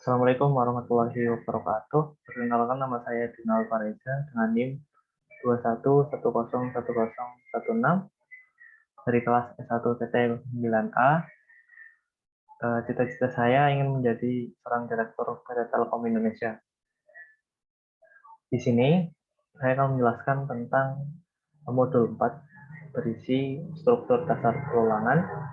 Assalamualaikum warahmatullahi wabarakatuh. Perkenalkan, nama saya Dinal Fareza dengan NIM 21101016 dari kelas S1 TT 9A. Cita-cita saya ingin menjadi seorang direktur PT Telkom Indonesia. Di sini saya akan menjelaskan tentang modul 4 berisi struktur dasar perulangan,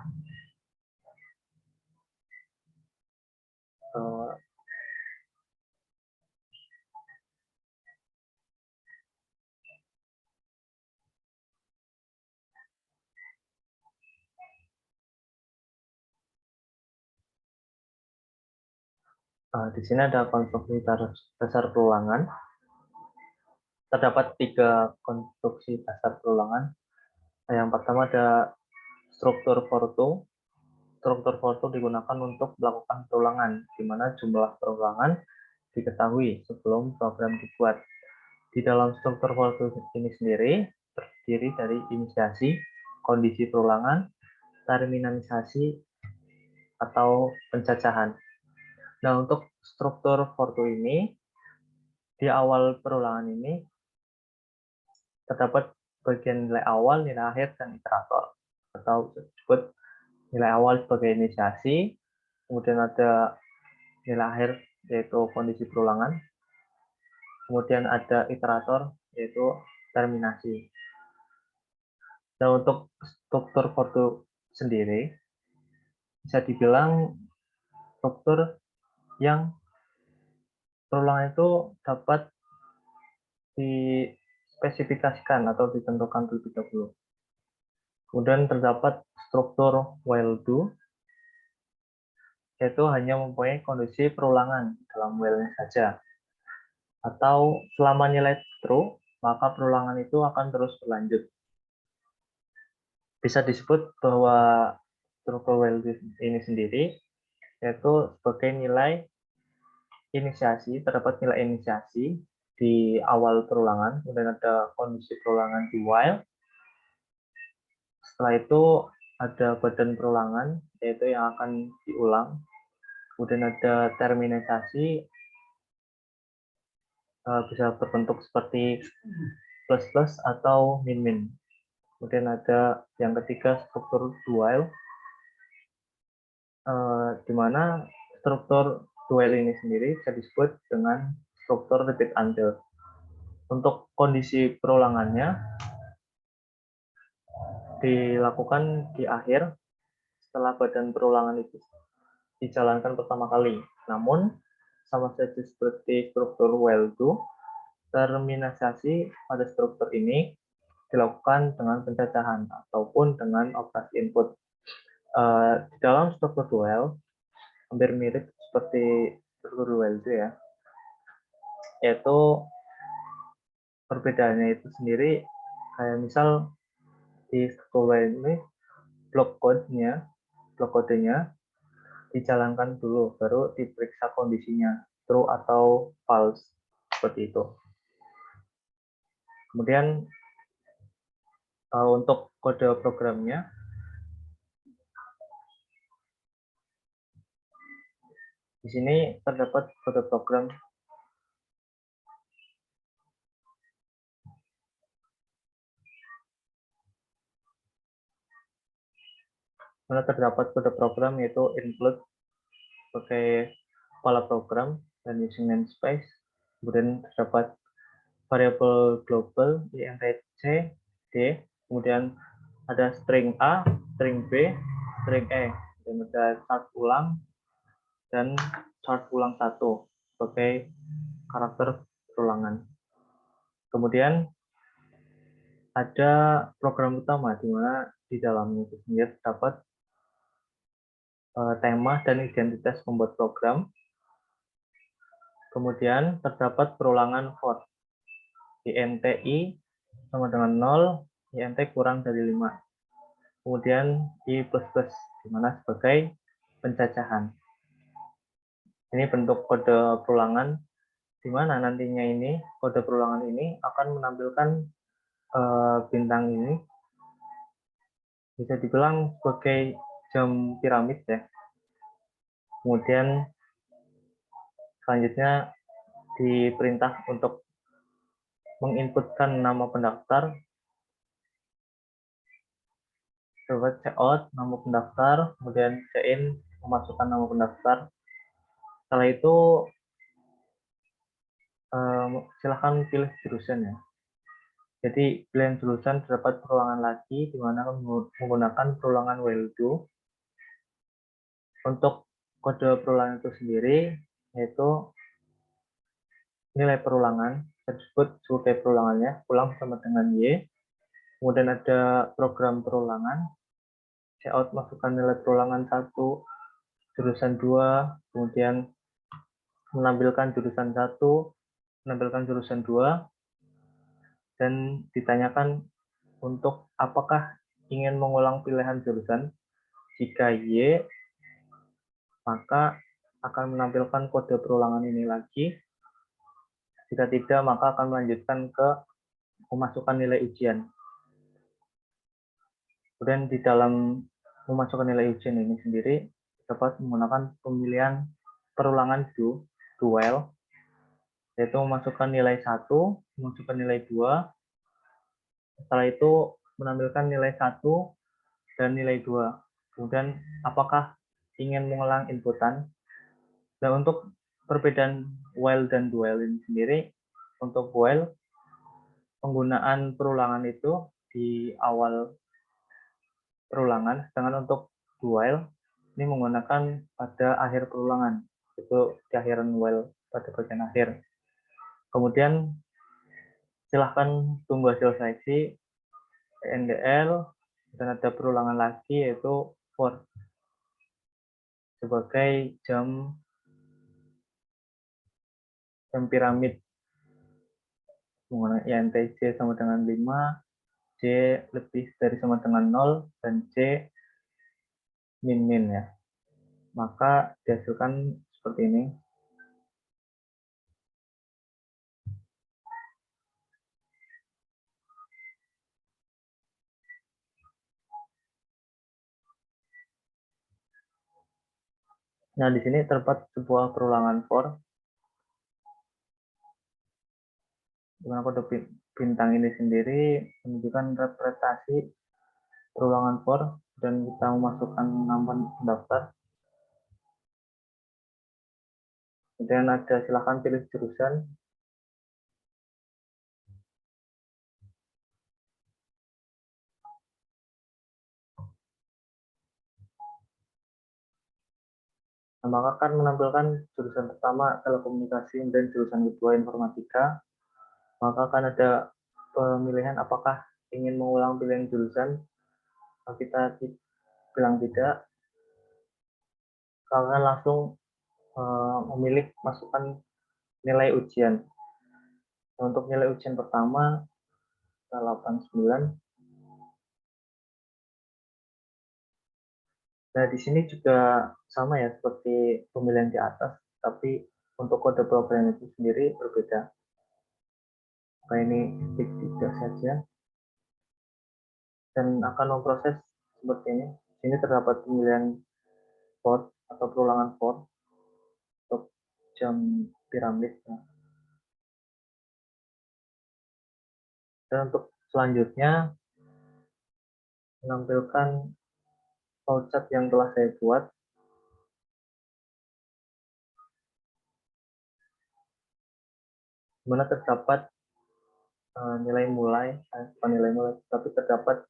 di sini ada konstruksi dasar perulangan. Terdapat 3 konstruksi dasar perulangan. Yang pertama ada struktur Fortu. Struktur Fortu digunakan untuk melakukan perulangan, di mana jumlah perulangan diketahui sebelum program dibuat. Di dalam struktur Fortu ini sendiri terdiri dari inisiasi, kondisi perulangan, terminalisasi, atau pencacahan. Nah, untuk struktur Fortu ini, di awal perulangan ini terdapat bagian nilai awal, nilai akhir, dan iterator, atau disebut nilai awal sebagai inisiasi, kemudian ada nilai akhir yaitu kondisi perulangan, kemudian ada iterator yaitu terminasi. Nah, untuk struktur Fortu sendiri bisa dibilang struktur yang perulangan itu dapat dispesifikasikan atau ditentukan terlebih dahulu. Kemudian terdapat struktur while do, yaitu hanya mempunyai kondisi perulangan dalam while-nya saja. Atau selama nilai true, maka perulangan itu akan terus berlanjut. Bisa disebut bahwa struktur while do ini sendiri yaitu sebagai nilai inisiasi, terdapat nilai inisiasi di awal perulangan, kemudian ada kondisi perulangan di while. Setelah itu ada badan perulangan, yaitu yang akan diulang. Kemudian ada terminalisasi, bisa berbentuk seperti plus plus atau min min. Kemudian ada yang ketiga struktur while, di mana struktur while ini sendiri bisa disebut dengan struktur repeat until. Untuk kondisi perulangannya dilakukan di akhir setelah badan perulangan itu dijalankan pertama kali. Namun sama saja seperti struktur while do, terminalisasi pada struktur ini dilakukan dengan pencacahan ataupun dengan operasi input. Di dalam struktur while hampir mirip seperti struktur while do ya, yaitu perbedaannya itu sendiri kayak misal di struktur while ini blok kodenya dijalankan dulu, baru diperiksa kondisinya true atau false, seperti itu. Kemudian untuk kode programnya, di sini terdapat kode program mana terdapat kode program yaitu include sebagai kepala program dan using namespace. Kemudian terdapat variabel global int c d, kemudian ada string a, string b, string e, dan ada chart ulang dan chart ulang 1 sebagai karakter perulangan. Kemudian ada program utama di mana di dalamnya itu sendiri terdapat tema dan identitas pembuat program. Kemudian terdapat perulangan for int i sama dengan 0, int kurang dari 5. Kemudian i plus plus, di mana sebagai pencacahan. Ini bentuk kode perulangan, di mana nantinya ini kode perulangan ini akan menampilkan bintang ini, bisa dibilang sebagai jam piramid ya. Kemudian Selanjutnya diperintah untuk menginputkan nama pendaftar, coba checkout nama pendaftar, kemudian check-in memasukkan nama pendaftar. Setelah itu silahkan pilih jurusan ya. Jadi pilihan jurusan terdapat perulangan lagi di mana menggunakan perulangan while do. Untuk kode perulangan itu sendiri yaitu nilai perulangan, disebut sebagai perulangannya, ulang sama dengan Y. Kemudian ada program perulangan, checkout masukkan nilai perulangan 1, jurusan 2, kemudian menampilkan jurusan 1, menampilkan jurusan 2, dan ditanyakan untuk apakah ingin mengulang pilihan jurusan. Jika Y, maka akan menampilkan kode perulangan ini lagi. Jika tidak, maka akan melanjutkan ke memasukkan nilai ujian. Kemudian di dalam memasukkan nilai ujian ini sendiri dapat menggunakan pemilihan perulangan do while, yaitu memasukkan nilai 1, memasukkan nilai 2, setelah itu menampilkan nilai 1 dan nilai 2. Kemudian apakah ingin mengulang inputan. Nah, untuk perbedaan while dan do while ini sendiri, untuk while penggunaan perulangan itu di awal perulangan, sedangkan untuk do while ini menggunakan pada akhir perulangan, itu di akhiran while pada bagian akhir. Kemudian silahkan tunggu hasil seleksi NDL, dan ada perulangan lagi yaitu for sebagai jam piramid menggunakan INT J sama dengan 5, J lebih dari sama dengan 0, dan J min-min ya. Maka dihasilkan seperti ini. Nah, di sini terdapat sebuah perulangan for, di mana kode bintang ini sendiri menunjukkan representasi perulangan for, dan kita memasukkan nama pendaftar. Kemudian ada silakan pilih jurusan. Nah, maka akan menampilkan jurusan pertama telekomunikasi dan jurusan kedua informatika. Maka akan ada pemilihan apakah ingin mengulang pilihan jurusan. Kalau kita bilang tidak, kalian langsung memilih masukkan nilai ujian. Nah, untuk nilai ujian pertama 89. Nah, di sini juga sama ya seperti pemilihan di atas, tapi untuk kode program itu sendiri berbeda. Nah, ini titik 3 saja, dan akan memproses seperti ini. Sini terdapat pemilihan for atau perulangan for untuk jam piramid. Dan untuk selanjutnya menampilkan flowchart yang telah saya buat. Di mana terdapat nilai mulai, bukan nilai mulai, tapi terdapat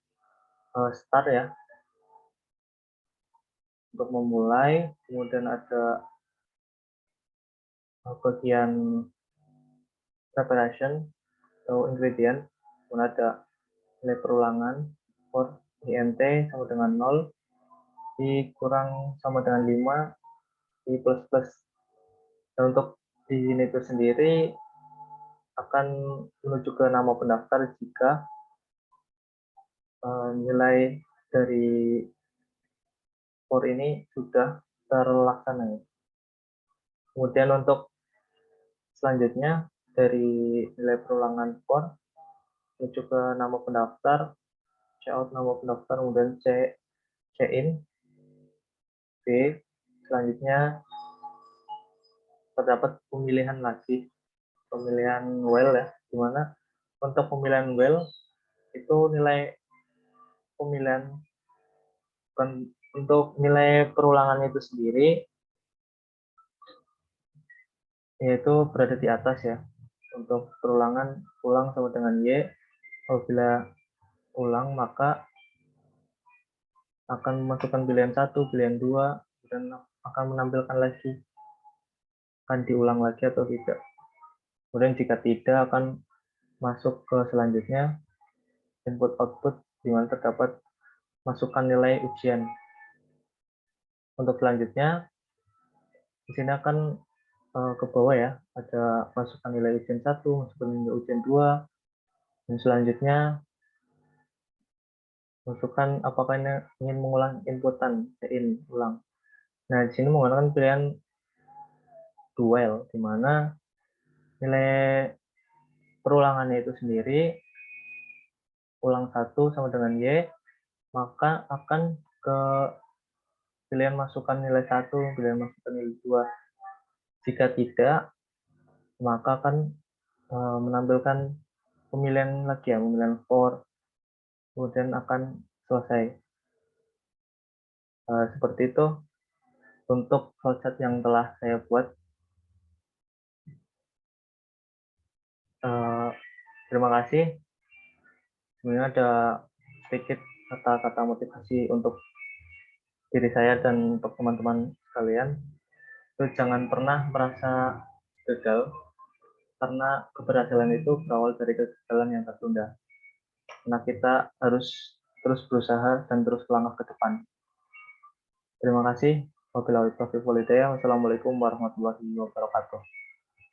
start ya, untuk memulai. Kemudian ada bagian preparation atau ingredient, kemudian ada nilai perulangan for INT sama dengan 0, dikurang sama dengan 5, di plus plus. Dan untuk di sini itu sendiri akan menuju ke nama pendaftar jika nilai dari for ini sudah terlaksana. Kemudian untuk selanjutnya dari nilai perulangan for menuju ke nama pendaftar, checkout nama pendaftar, kemudian check in B. Selanjutnya terdapat pemilihan lagi, pemilihan while ya, di mana untuk pemilihan while itu nilai pemilihan untuk nilai perulangan itu sendiri yaitu berada di atas ya. Untuk perulangan ulang sama dengan Y, apabila ulang maka akan memasukkan pilihan 1, pilihan 2, dan akan menampilkan lagi akan diulang lagi atau tidak. Kemudian jika tidak akan masuk ke selanjutnya input output di mana terdapat masukkan nilai ujian. Untuk selanjutnya di sini akan ke bawah ya, ada masukkan nilai ujian 1, masukkan nilai ujian 2, dan selanjutnya masukkan apakah ini ingin mengulang inputan, ulang. Nah, di sini menggunakan pilihan dual, di mana nilai perulangannya itu sendiri ulang 1 sama dengan Y, maka akan ke pilihan masukkan nilai 1, pilihan masukkan nilai 2. Jika tidak, maka akan menampilkan pemilihan lagi ya, pemilihan for, kemudian akan selesai. Seperti itu untuk flowchart yang telah saya buat. Terima kasih. Sebenarnya ada sedikit kata-kata motivasi untuk diri saya dan untuk teman-teman sekalian. Itu jangan pernah merasa gagal, karena keberhasilan itu berawal dari kegagalan yang tertunda. Karena kita harus terus berusaha dan terus melangkah ke depan. Terima kasih. Wabillahi taufiq wal hidayah. Wassalamualaikum warahmatullahi wabarakatuh.